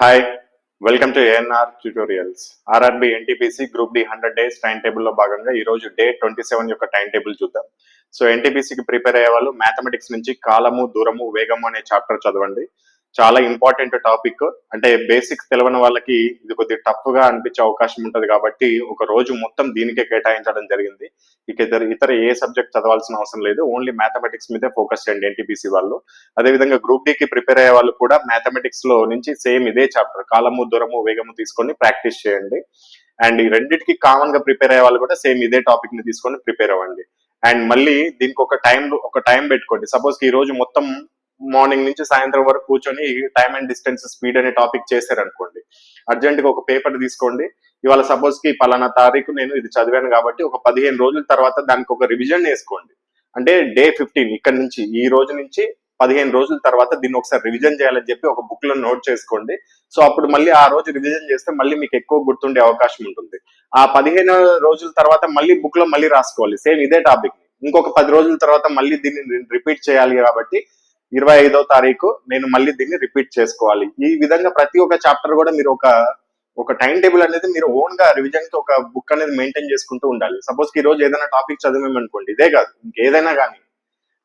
Hi, welcome to ANR tutorials. RRB NTPC group D 100 days time table లో భాగంగా ఈ రోజు డే 27 యొక్క టైం టేబుల్ చూద్దాం. సో ఎన్టీపీసీకి ప్రిపేర్ అయ్యే వాళ్ళు మ్యాథమెటిక్స్ నుంచి కాలము, దూరము, వేగము అనే చాప్టర్ చదవండి. చాలా ఇంపార్టెంట్ టాపిక్. అంటే బేసిక్స్ తెలియని వాళ్ళకి ఇది కొద్దిగా టఫ్ గా అనిపించే అవకాశం ఉంటది కాబట్టి ఒక రోజు మొత్తం దీనికే కేటాయించడం జరిగింది. ఇక ఇతర ఏ సబ్జెక్ట్ చదవాల్సిన అవసరం లేదు, ఓన్లీ మ్యాథమెటిక్స్ మీదే ఫోకస్ చేయండి ఎన్టీపీసీ వాళ్ళు. అదేవిధంగా గ్రూప్ డి కి ప్రిపేర్ అయ్యే వాళ్ళు కూడా మ్యాథమెటిక్స్ లో నుంచి సేమ్ ఇదే చాప్టర్ కాలము, దూరము, వేగము తీసుకొని ప్రాక్టీస్ చేయండి. అండ్ ఈ రెండింటికి కామన్ గా ప్రిపేర్ అయ్యే వాళ్ళు కూడా సేమ్ ఇదే టాపిక్ ని తీసుకొని ప్రిపేర్ అవ్వండి. అండ్ మళ్ళీ దీనికి ఒక టైం పెట్టుకోండి. సపోజ్ ఈ రోజు మొత్తం మార్నింగ్ నుంచి సాయంత్రం వరకు కూర్చొని టైమ్ అండ్ డిస్టెన్స్ స్పీడ్ అనే టాపిక్ చేశారనుకోండి, అర్జెంట్ గా ఒక పేపర్ తీసుకోండి. ఇవాళ సపోజ్ కి పలానా తారీఖు నేను ఇది చదివాను కాబట్టి ఒక 15 రోజుల తర్వాత దానికి ఒక రివిజన్ వేసుకోండి. అంటే డే 15 ఇక్కడ నుంచి ఈ రోజు నుంచి 15 రోజుల తర్వాత దీన్ని ఒకసారి రివిజన్ చేయాలని చెప్పి ఒక బుక్ లో నోట్ చేసుకోండి. సో అప్పుడు మళ్ళీ ఆ రోజు రివిజన్ చేస్తే మళ్ళీ మీకు ఎక్కువ గుర్తుండే అవకాశం ఉంటుంది. ఆ 15 రోజుల తర్వాత మళ్ళీ బుక్ లో మళ్ళీ రాసుకోవాలి సేమ్ ఇదే టాపిక్. ఇంకొక 10 రోజుల తర్వాత మళ్ళీ దీన్ని రిపీట్ చేయాలి కాబట్టి 25వ తారీఖు నేను మళ్ళీ దీన్ని రిపీట్ చేసుకోవాలి. ఈ విధంగా ప్రతి ఒక్క చాప్టర్ కూడా మీరు ఒక టైం టేబుల్ అనేది మీరు ఓన్ గా రివిజన్ కి ఒక బుక్ అనేది మెయింటైన్ చేసుకుంటూ ఉండాలి. సపోజ్ ఈ రోజు ఏదైనా టాపిక్ చదివామనుకోండి, ఇదే కాదు ఇంకేదైనా కానీ,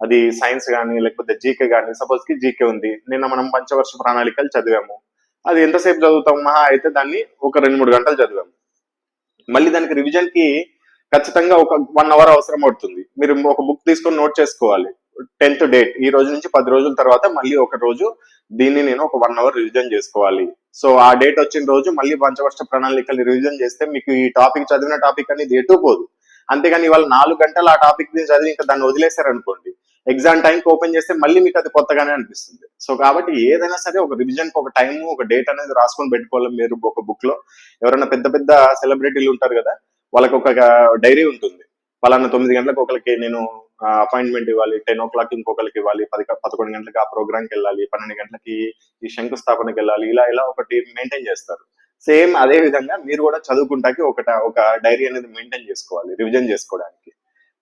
అది సైన్స్ కానీ లేకపోతే జీకే కానీ, సపోజ్ కి జీకే ఉంది, నిన్న మనం పంచవర్ష ప్రణాళికలు చదివాము. అది ఎంతసేపు చదువుతాం? మహా అయితే దాన్ని ఒక 2-3 గంటలు చదివాము. మళ్ళీ దానికి రివిజన్ కి ఖచ్చితంగా ఒక 1 అవర్ అవసరం పడుతుంది. మీరు ఒక బుక్ తీసుకొని నోట్ చేసుకోవాలి. 10th డేట్, ఈ రోజు నుంచి 10 రోజుల తర్వాత మళ్ళీ ఒక రోజు దీన్ని నేను ఒక 1 అవర్ రివిజన్ చేసుకోవాలి. సో ఆ డేట్ వచ్చిన రోజు మళ్ళీ పంచవర్ష ప్రణాళికలు రివిజన్ చేస్తే మీకు ఈ టాపిక్ చదివిన టాపిక్ అనేది ఎటు పోదు. అంతేగాని ఇవాళ 4 గంటలు ఆ టాపిక్ ని చదివి ఇంకా దాన్ని వదిలేశారనుకోండి, ఎగ్జామ్ టైంకి ఓపెన్ చేస్తే మళ్ళీ మీకు అది కొత్తగానే అనిపిస్తుంది. సో కాబట్టి ఏదైనా సరే ఒక రివిజన్ ఒక టైం, ఒక డేట్ అనేది రాసుకొని పెట్టుకోవాలి. మీరు ఒక బుక్ లో ఎవరైనా పెద్ద పెద్ద సెలబ్రిటీలు ఉంటారు కదా, వాళ్ళకి ఒక డైరీ ఉంటుంది. పలానా 9 గంటలకు ఒకరికి నేను అపాయింట్మెంట్ ఇవ్వాలి, 10 o'clock ఇంకొకరికి ఇవ్వాలి, 11 గంటలకు ఆ ప్రోగ్రామ్కి వెళ్ళాలి, 12 గంటలకి ఈ శంకుస్థాపనకి వెళ్ళాలి, ఇలా ఒకటి మెయింటైన్ చేస్తారు. సేమ్ అదే విధంగా మీరు కూడా చదువుకుంటాకి ఒక డైరీ అనేది మెయింటైన్ చేసుకోవాలి రివిజన్ చేసుకోవడానికి.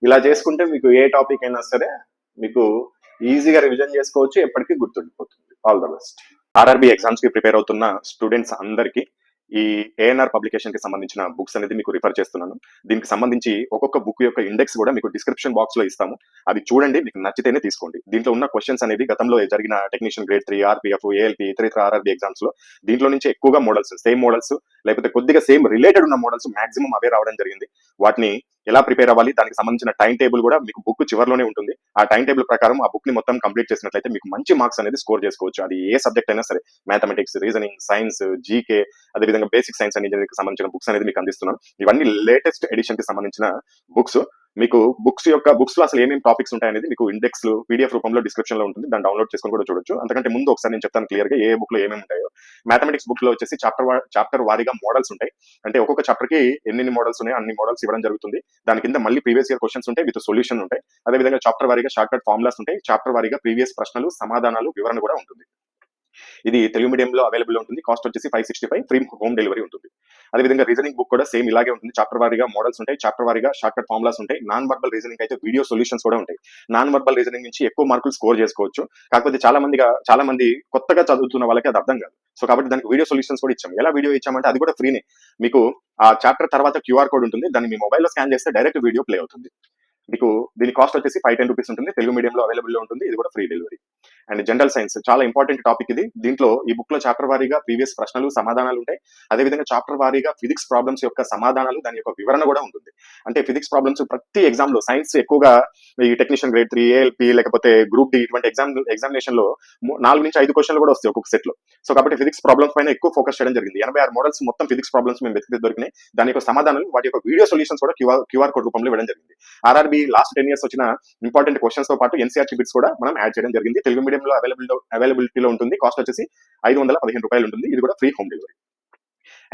ఇలా చేసుకుంటే మీకు ఏ టాపిక్ అయినా సరే మీకు ఈజీగా రివిజన్ చేసుకోవచ్చు, ఎప్పటికీ గుర్తుండిపోతుంది. All the best. RRB exams కి ప్రిపేర్ అవుతున్న స్టూడెంట్స్ అందరికీ ఈ ఏఎన్ఆర్ పబ్లికేషన్ కి సంబంధించిన బుక్స్ అనేది మీకు రిఫర్ చేస్తున్నాను. దీనికి సంబంధించి ఒక్కొక్క బుక్ యొక్క ఇండెక్స్ కూడా మీకు డిస్క్రిప్షన్ బాక్స్ లో ఇస్తాము. అది చూడండి, మీకు నచ్చితేనే తీసుకోండి. దీంట్లో ఉన్న క్వశ్చన్స్ అనేవి గతంలో జరిగిన టెక్నీషియన్ గ్రేడ్ 3, ఆర్పిఎఫ్, ఏఎల్పి, ఇతర ఆర్ఆర్బి ఎగ్జామ్స్ లో దీంట్లో నుంచి ఎక్కువగా మోడల్స్, సేమ్ మోడల్స్ లేకపోతే కొద్దిగా సేమ్ రిలేటెడ్ ఉన్న మోడల్స్ మాక్సిమం అవే రావడం జరిగింది. వాటిని ఎలా ప్రిపేర్ అవ్వాలి, దానికి సంబంధించిన టైం టేబుల్ కూడా మీకు బుక్ చివరిలోనే ఉంటుంది. ఆ టైం టేబుల్ ప్రకారం ఆ బుక్ ని మొత్తం కంప్లీట్ చేసినట్లయితే మీకు మంచి మార్క్స్ అనేది స్కోర్ చేసుకోవచ్చు. అది ఏ సబ్జెక్ట్ అయినా సరే, మ్యాథమెటిక్స్, రీజనింగ్, సైన్స్, జీకే, అదేవిధంగా బేసిక్ సైన్స్ అండ్ ఇంజనీరింగ్ కి సంబంధించిన బుక్స్ అనేది మీకు అందిస్తున్నాను. ఇవన్నీ లేటెస్ట్ ఎడిషన్ కి సంబంధించిన బుక్స్. మీకు బుక్స్ లో అసలు ఏమేమి టాపిక్స్ ఉంటాయనేది మీకు ఇండెక్స్ పీడిఎఫ్ రూపంలో డిస్క్రిప్షన్ లో ఉంటుంది. దాన్ని డౌన్లోడ్ చేసుకొని కూడా చూడొచ్చు. అంతకంటే ముందు ఒకసారి నేను చెప్తాను క్లియర్ గా ఏ బుక్ లో ఏమేమి ఉంటాయో. మ్యాథమెటిక్స్ బుక్ లో వచ్చేసి చాప్టర్ వారీగా మోడల్స్ ఉంటాయి. అంటే ఒక్కొక్క చాప్టర్ కి ఎన్ని మోడల్స్ ఉన్నాయో అన్ని మోడల్స్ ఇవ్వడం జరుగుతుంది. దాని కింద మళ్ళీ ప్రీవియస్ ఇయర్ క్వశ్చన్స్ ఉంటాయి, విత్ సొల్యూషన్ ఉంటాయి. అదేవిధంగా చాప్టర్ వారీగా షార్ట్ కట్ ఫార్ములాస్ ఉంటాయి. చాప్టర్ వారీగా ప్రీవియస్ ప్రశ్నలు, సమాధానాలు, వివరణ కూడా ఉంటుంది. ఇది తెలుగు మీడియంలో అవైలబుల్ ఉంటుంది. కాస్ట్ వచ్చేసి 565, ఫ్రీ హోమ్ డెలివరీ ఉంటుంది. అదేవిధంగా రీజనింగ్ బుక్ కూడా సేమ్ ఇలాగే ఉంటుంది. చాప్టర్ వారీగా మోడల్స్ ఉంటాయి, చాప్టర్ వారీగా షార్ట్ కట్ ఫార్ములాస్ ఉంటాయి. నాన్ వర్బల్ రీజనింగ్ అయితే వీడియో సొల్యూషన్స్ కూడా ఉంటాయి. నాన్ వర్బల్ రీజనింగ్ నుంచి ఎక్కువ మార్కులు స్కోర్ చేసుకోవచ్చు. కాకపోతే చాలా మంది కొత్తగా చదువుతున్న వాళ్ళకి అది అర్థం కాదు. సో కాబట్టి దానికి వీడియో సొల్యూషన్స్ కూడా ఇచ్చాం. ఎలా వీడియో ఇచ్చామంటే అది కూడా ఫ్రీనే. మీకు ఆ చాప్టర్ తర్వాత క్యూఆర్ కోడ్ ఉంటుంది, దాన్ని మీ మొబైల్లో స్కాన్ చేస్తే డైరెక్ట్ వీడియో ప్లే అవుతుంది. మీకు దీని కాస్ట్ వచ్చేసి 510 రూపీస్ ఉంటుంది. తెలుగు మీడియంలో అవైలబుల్ లో ఉంటుంది. ఇది కూడా free delivery. And general science చాలా ఇంపార్టెంట్ టాపిక్ ఇది. దీంట్లో ఈ బుక్ లో చాప్టర్ వారీగా ప్రీవియస్ ప్రశ్నలు, సమాధానాలు ఉంటాయి. అదేవిధంగా చాప్టర్ వారీగా ఫిజిక్స్ ప్రాబ్లమ్స్ యొక్క సమాధానాలు, దాని యొక్క వివరణ కూడా ఉంటుంది. అంటే ఫిజిక్స్ ప్రాబ్లమ్స్ ప్రతి ఎగ్జామ్ లో, సైన్స్ ఎక్కువగా ఈ టెక్నీషియన్ గ్రేడ్ 3, ఏఎల్పి లేకపోతే గ్రూప్ డి ఇటువంటి ఎగ్జామినేషన్ లో 4 నుంచి 5 క్వశ్చన్లు కూడా వస్తాయి ఒక్కొక్క సెట్ లో. సో కాబట్టి ఫిజిక్స్ ప్రాబ్లమ్స్ పైన ఎక్కువ ఫోకస్ చేయడం జరిగింది. 86 మోడల్స్ మొత్తం ఫిజిక్స్ ప్రాబ్లమ్స్ మేము వెతికితే దొరికినాయి. దాని యొక్క సమాధానాలు, వాటి యొక్క వీడియో సొల్యూషన్స్ కూడా క్యూఆర్ కోడ్ రూపంలో ఇవ్వడం జరిగింది. ఆర్ఆర్బి లాస్ట్ 10 years వచ్చిన ఇంపార్టెంట్ క్వశ్చన్స్ తో పాటు ఎన్సీఆర్టీ బిట్స్ కూడా మనం యాడ్ చేయడం జరిగింది. తెలుగు మీడియంలో అవైలబిలిటీలో ఉంటుంది. కాస్ట్ వచ్చేసి 515 రూపాయలు ఉంటుంది. ఇది కూడా free home delivery.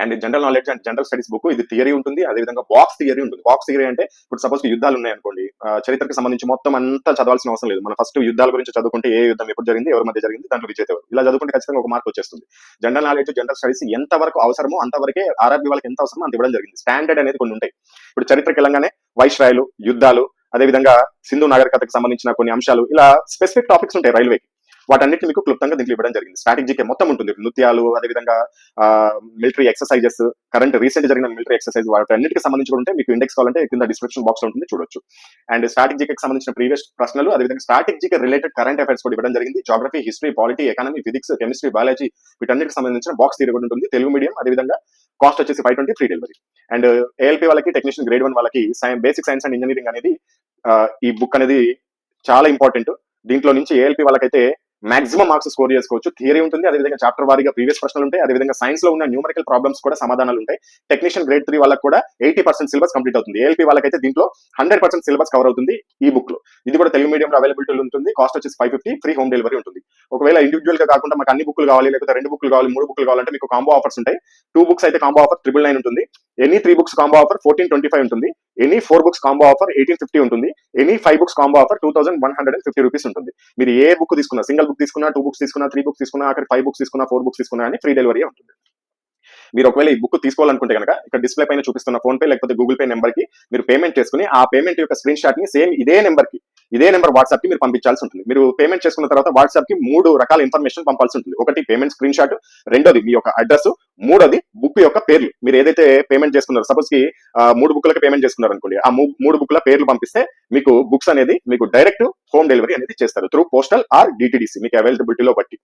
And general knowledge and general studies book, ఇది థియరీ ఉంటుంది. అదేవిధంగా బాక్స్ థియరీ ఉంటుంది. బాక్స్ థియరీ అంటే ఇప్పుడు సపోజ్ యుద్ధాలు ఉన్నాయనుకోండి, చరిత్రకు సంబంధించి మొత్తం అంతా చదవాల్సిన అవసరం లేదు. మనం ఫస్ట్ యుద్ధాల గురించి చదువుకుంటే ఏ యుద్ధం ఎప్పుడు జరిగింది, ఎవరి మధ్య జరిగింది, దాంట్లో విజేత ఎవరు, ఇలా చదువుకుంటే ఖచ్చితంగా ఒక మార్క్ వచ్చేస్తుంది. జనరల్ నాలెడ్జ్, జనరల్ స్టడీస్ ఎంత వరకు అవసరమో అంతవరకే ఆర్ఆర్బీ వాళ్ళకి ఎంత అవసరమో అంత ఇవ్వడం జరిగింది. స్టాండర్డ్ అనేది కొన్ని ఉంటాయి. ఇప్పుడు చరిత్రకి వెళ్ళంగానే వైస్రాయలు, యుద్ధాలు, అదేవిధంగా సింధు నాగరికతకు సంబంధించిన కొన్ని అంశాలు, ఇలా స్పెసిఫిక్ టాపిక్స్ ఉంటాయి రైల్వేకి. వాటన్నిటిని మీకు క్లుప్తంగా దీంట్లో ఇవ్వడం జరిగింది. స్టాటిక్ జీకే మొత్తం ఉంటుంది, నృత్యాలు, అదేవిధంగా మిలిటరీ ఎక్సర్సైజెస్, కరెంట్ రీసెంట్ జరిగిన మిలిటరీ ఎక్సర్సైజ్, వాటన్నిటికి సంబంధించి కూడా ఉంటే మీకు ఇండెక్స్ కావాలంటే కింద డిస్క్రిప్షన్ బాక్స్ లో ఉంటుంది, చూడొచ్చు. అండ్ స్టాటిక్ జీకేకి సంబంధించిన ప్రీవియస్ ప్రశ్నలు, అదేవిధంగా static GK related current affairs కూడా ఇవ్వడం జరిగింది. Geography, history, polity, economy, physics, chemistry, biology, వీటన్నిటికి సంబంధించిన బాక్స్ థియరీ కూడా ఉంటుంది, తెలుగు మీడియం. అదేవిధంగా కాస్ట్ వచ్చేసి 520 ఫ్రీ డెలివరీ. అండ్ ఏఎల్పీ వాళ్ళకి, టెక్నీషియన్ గ్రేడ్ 1 వాళ్ళకి బేసిక్ సైన్స్ అండ్ ఇంజనీరింగ్ అనేది ఈ బుక్ అనేది చాలా ఇంపార్టెంట్. దీంట్లో నుంచి ఏఎల్పీ వాళ్ళకైతే మాక్సిమం మార్క్స్ స్కోర్ చేసుకోవచ్చు. థియరీ ఉంటుంది, అదేవిధంగా చాప్టర్ వారీగా ప్రీవియస్ ప్రశ్నలు ఉంటాయి, అదేవిధంగా సైన్స్ లో ఉన్న న్యూమరికల్ ప్రాబ్లమ్స్ కూడా సమాధానాలు ఉంటాయి. టెక్నీషియన్ గ్రేడ్ 3 వాళ్ళకి కూడా 80% సిలబస్ కంప్లీట్ అవుతుంది. ఏఎల్పీ వాళ్ళకైతే దీంట్లో 100% సిలబస్ కవర్ అవుతుంది ఈ బుక్ లో. ఇది కూడా తెలుగు మీడియంలో అవైలబిలిటీ ఉంటుంది. కాస్ట్ వచ్చేసి 550, ఫ్రీ హోమ్ డెలివరీ ఉంటుంది. ఒకవేళ ఇండివిజువల్ గా కాకుండా మాకు అన్ని బుక్లు కావాలి, లేకపోతే 2 బుక్లు కావాలి, 3 బుక్లు కావాలంటే మీకు కాంబో ఆఫర్స్ ఉంటాయి. 2 బుక్స్ అయితే కాంబో ఆఫర్ 999 ఉంటుంది. ఎనీ 3 బుక్స్ కాంబో ఆఫర్ 1425 ఉంటుంది. ఎనీ 4 బుక్స్ కాంబో ఆఫర్ 1850 ఉంటుంది. Any 5 books combo offer 2150 rupees ఉంటుంది. మీరు ఏ బుక్ తీసుకున్నా, సింగిల్ బుక్ తీసుకున్నా, 2 బుక్స్ తీసుకున్నా, 3 బుక్స్ తీసుకున్నా, అక్కడ 5 బుక్స్ తీసుకున్నా, 4 బుక్స్ తీసుకున్నా అని ఫ్రీ డెలివరీ ఉంటుంది. మీరు ఒకవేళ ఈ బుక్ తీసుకోవాలనుకుంటే కనుక ఇక్కడ డిస్ప్లే పైన చూపిస్తున్న ఫోన్ పే లేకపోతే గూగుల్ పే నెంబర్ కి మీరు పేమెంట్ చేసుకుని ఆ పేమెంట్ యొక్క స్క్రీన్ షాట్ ని సేమ్ ఇదే నెంబర్ వాట్సాప్ కి మీరు పంపించాల్సి ఉంటుంది. మీరు పేమెంట్ చేసుకున్న తర్వాత వాట్సాప్ కి 3 రకాల ఇన్ఫర్మేషన్ పంపాల్సి ఉంటుంది. ఒకటి పేమెంట్ స్క్రీన్ షాట్, రెండోది మీ యొక్క అడ్రస్, మూడోది బుక్ యొక్క పేర్లు. మీరు ఏదైతే పేమెంట్ చేసుకున్నారో, సపోజ్ కి 3 బుక్లకు పేమెంట్ చేసుకున్నారు అనుకోండి, ఆ 3 బుక్ల పేర్లు పంపిస్తే మీకు బుక్స్ అనేది మీకు డైరెక్ట్ హోమ్ డెలివరీ అనేది చేస్తారు త్రూ పోస్టల్ ఆర్ డిటిడిసి, మీకు అవైలబిలిటీలో బట్టి.